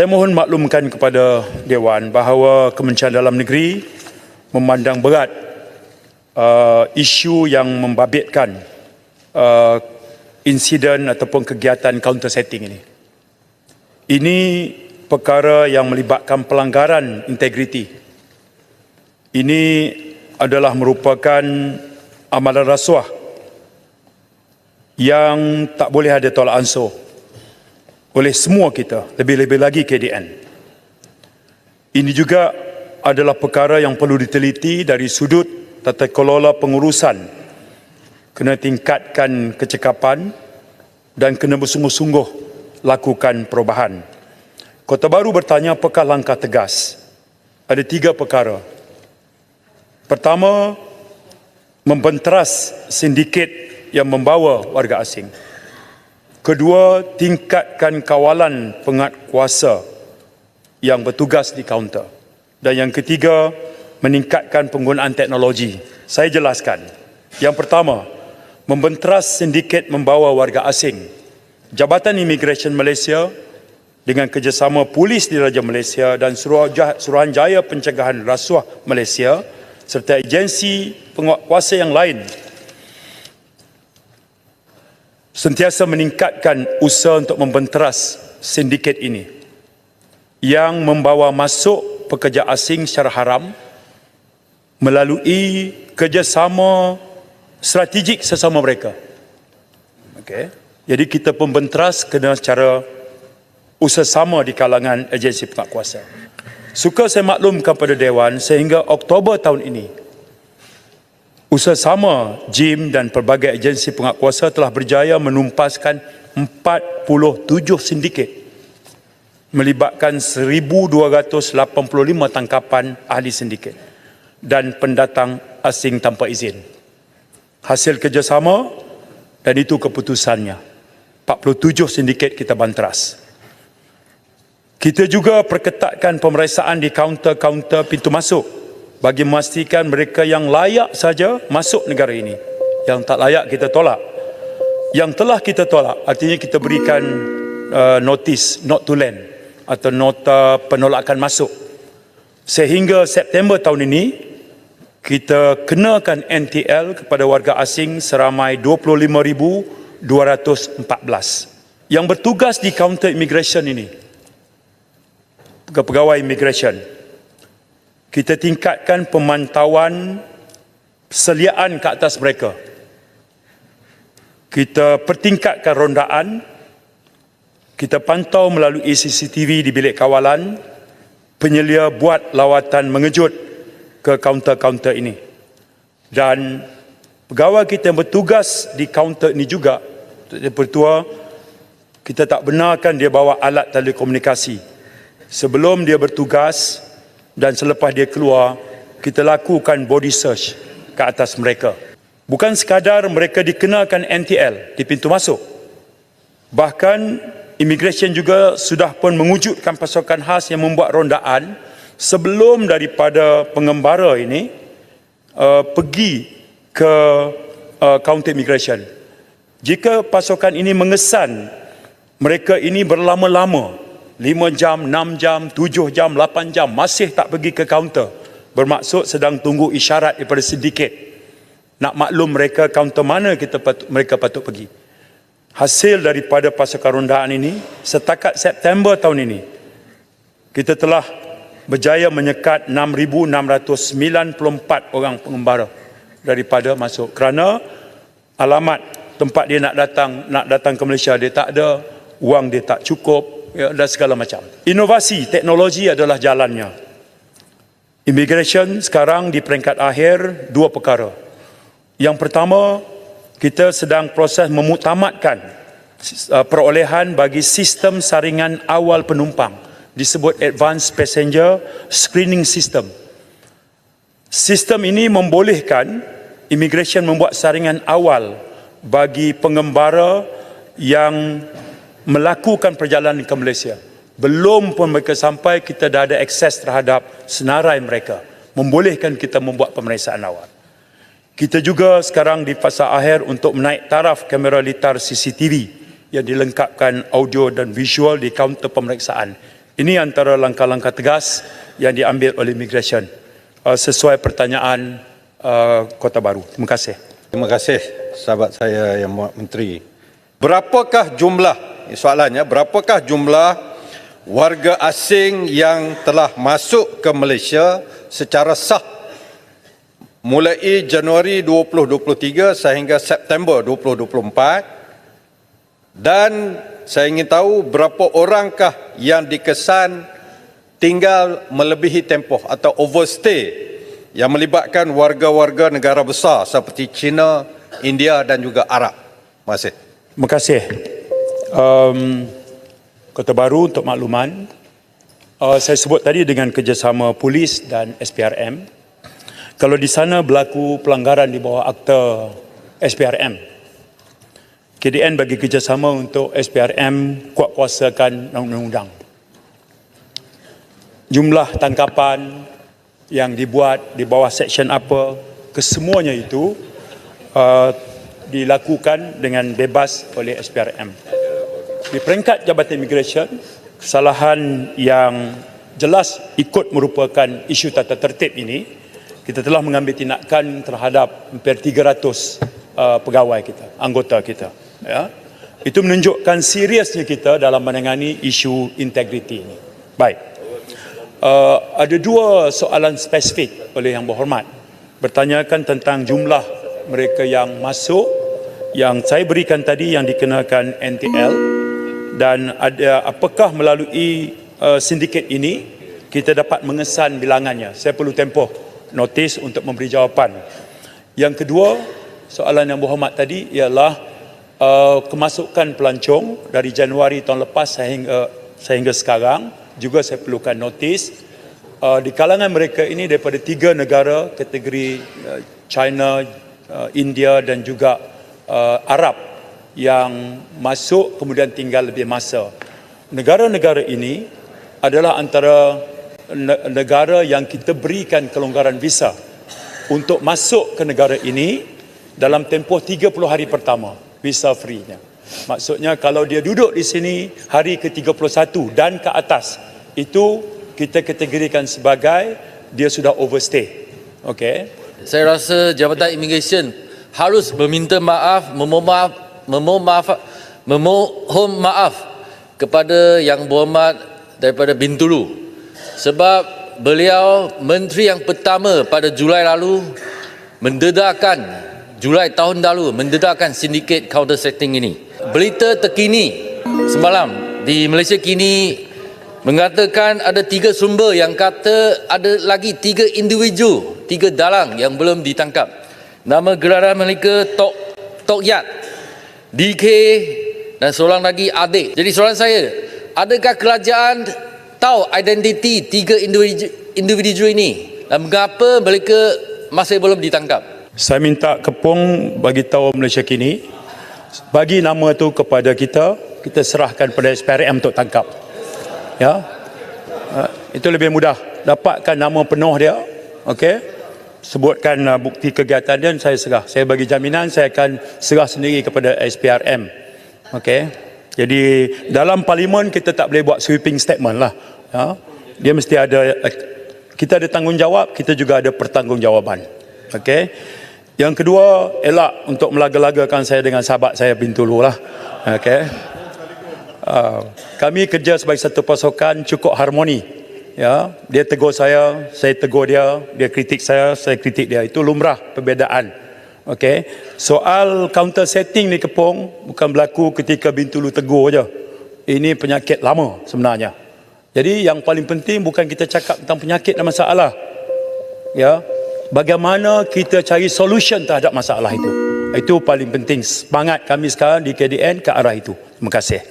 Saya mohon maklumkan kepada Dewan bahawa Kementerian Dalam Negeri memandang berat isu yang membabitkan insiden ataupun kegiatan counter setting ini. Ini perkara yang melibatkan pelanggaran integriti. Ini adalah merupakan amalan rasuah yang tak boleh ada tolak ansur oleh semua kita, lebih-lebih lagi KDN. Ini juga adalah perkara yang perlu diteliti dari sudut tata kelola pengurusan. Kena tingkatkan kecekapan dan kena bersungguh-sungguh lakukan perubahan. Kota Baru bertanya apakah langkah tegas? Ada 3 perkara. Pertama, membenteras sindiket yang membawa warga asing. Kedua, tingkatkan kawalan penguatkuasa yang bertugas di kaunter. Dan yang ketiga, meningkatkan penggunaan teknologi. Saya jelaskan. Yang pertama, membenteras sindiket membawa warga asing. Jabatan Imigresen Malaysia dengan kerjasama Polis Diraja Malaysia dan Suruhanjaya Pencegahan Rasuah Malaysia serta agensi penguatkuasa yang lain sentiasa meningkatkan usaha untuk membenteras sindiket ini yang membawa masuk pekerja asing secara haram melalui kerjasama strategik sesama mereka. Okey. Jadi kita pembenteras kena secara usaha sama di kalangan agensi penguatkuasa. Suka saya maklumkan pada Dewan sehingga Oktober tahun ini usaha sama JIM dan pelbagai agensi penguatkuasa telah berjaya menumpaskan 47 sindiket melibatkan 1,285 tangkapan ahli sindiket dan pendatang asing tanpa izin. Hasil kerjasama dan itu keputusannya. 47 sindiket kita banteras. Kita juga perketatkan pemeriksaan di kaunter-kaunter pintu masuk bagi memastikan mereka yang layak saja masuk negara ini. Yang tak layak kita tolak. Yang telah kita tolak, artinya kita berikan notice not to land atau nota penolakan masuk. Sehingga September tahun ini, kita kenakan NTL kepada warga asing seramai 25,214 yang bertugas di kaunter immigration ini. Pegawai immigration. Kita tingkatkan pemantauan seliaan ke atas mereka. Kita pertingkatkan rondaan. Kita pantau melalui CCTV di bilik kawalan. Penyelia buat lawatan mengejut ke kaunter-kaunter ini. Dan pegawai kita yang bertugas di kaunter ini juga, Tuan Pertua, kita tak benarkan dia bawa alat telekomunikasi. Sebelum dia bertugas dan selepas dia keluar, kita lakukan body search ke atas mereka. Bukan sekadar mereka dikenakan NTL di pintu masuk. Bahkan Immigration juga sudah pun mewujudkan pasukan khas yang membuat rondaan sebelum daripada pengembara ini pergi ke kaunter immigration. Jika pasukan ini mengesan mereka ini berlama-lama, 5 jam, 6 jam, 7 jam, 8 jam, masih tak pergi ke kaunter, bermaksud sedang tunggu isyarat daripada sindiket. Nak maklum mereka kaunter mana mereka patut pergi. Hasil daripada pasukan rondaan ini, setakat September tahun ini, kita telah berjaya menyekat 6,694 orang pengembara daripada masuk. Kerana alamat tempat dia nak datang ke Malaysia, dia tak ada, wang dia tak cukup, ya, dan segala macam. Inovasi teknologi adalah jalannya. Immigration sekarang di peringkat akhir 2 perkara. Yang pertama, kita sedang proses memuktamadkan perolehan bagi sistem saringan awal penumpang, disebut Advanced Passenger Screening System. Sistem ini membolehkan immigration membuat saringan awal bagi pengembara yang melakukan perjalanan ke Malaysia. Belum pun mereka sampai, kita dah ada akses terhadap senarai mereka, membolehkan kita membuat pemeriksaan awal. Kita juga sekarang di fasa akhir untuk menaik taraf kamera litar CCTV yang dilengkapkan audio dan visual di kaunter pemeriksaan. Ini antara langkah-langkah tegas yang diambil oleh Immigration sesuai pertanyaan Kota Baru. Terima kasih. Terima kasih sahabat saya Yang Muhammad Menteri. Berapakah jumlah, soalannya, berapakah jumlah warga asing yang telah masuk ke Malaysia secara sah mulai Januari 2023 sehingga September 2024, dan saya ingin tahu berapa orangkah yang dikesan tinggal melebihi tempoh atau overstay yang melibatkan warga-warga negara besar seperti China, India dan juga Arab. Terima kasih. Terima kasih. Kota Baru, untuk makluman, saya sebut tadi dengan kerjasama polis dan SPRM. Kalau di sana berlaku pelanggaran di bawah akta SPRM, KDN bagi kerjasama untuk SPRM kuat kuasakan undang-undang. Jumlah tangkapan yang dibuat di bawah seksyen apa, kesemuanya itu dilakukan dengan bebas oleh SPRM. Di peringkat Jabatan Immigration, kesalahan yang jelas ikut merupakan isu tata tertib ini, kita telah mengambil tindakan terhadap hampir 300 pegawai kita, anggota kita. Ya. Itu menunjukkan seriusnya kita dalam menangani isu integriti ini. Baik. Ada dua soalan spesifik oleh Yang Berhormat. Bertanyakan tentang jumlah mereka yang masuk, yang saya berikan tadi yang dikenakan NTL, dan ada apakah melalui sindiket ini kita dapat mengesan bilangannya. Saya perlu tempoh notis untuk memberi jawapan. Yang kedua, soalan Yang Berhormat tadi ialah kemasukan pelancong dari Januari tahun lepas sehingga sekarang, juga saya perlukan notis. Di kalangan mereka ini daripada 3 negara kategori China, India dan juga Arab yang masuk kemudian tinggal lebih masa. Negara-negara ini adalah antara negara yang kita berikan kelonggaran visa untuk masuk ke negara ini dalam tempoh 30 hari pertama, visa free-nya. Maksudnya kalau dia duduk di sini hari ke-31 dan ke atas, itu kita kategorikan sebagai dia sudah overstay. Okey. Saya rasa Jabatan Immigration harus meminta maaf, memohon maaf kepada Yang Berhormat daripada Bintulu, sebab beliau menteri yang pertama pada Julai lalu Julai tahun lalu mendedahkan sindiket counter setting ini. Berita terkini semalam di Malaysia Kini mengatakan ada 3 sumber yang kata ada lagi 3 individu, 3 dalang yang belum ditangkap. Nama gelaran mereka Tok Yat, DK dan seorang lagi Adik. Jadi soalan saya, adakah kerajaan tahu identiti 3 individu ini dan mengapa mereka masih belum ditangkap? Saya minta Kepung bagi tahu Malaysia Kini, bagi nama tu kepada kita serahkan pada SPRM untuk tangkap. Ya, itu lebih mudah. Dapatkan nama penuh dia, okey, sebutkan bukti kegiatan dia, saya serah. Saya bagi jaminan saya akan serah sendiri kepada SPRM. Okey, jadi dalam parlimen kita tak boleh buat sweeping statement lah. Ya, dia mesti ada, kita ada tanggungjawab, kita juga ada pertanggungjawaban. Okey. Yang kedua, elak untuk melaga-lagakan saya dengan sahabat saya Bintulu lah. Okey. Kami kerja sebagai satu pasukan cukup harmoni. Ya, dia tegur saya tegur dia, dia kritik saya kritik dia. Itu lumrah perbezaan. Okey. Soal counter setting ni Kepung bukan berlaku ketika Bintulu tegur je. Ini penyakit lama sebenarnya. Jadi yang paling penting bukan kita cakap tentang penyakit dan masalah. Ya. Bagaimana kita cari solution terhadap masalah itu. Itu paling penting. Semangat kami sekarang di KDN ke arah itu. Terima kasih.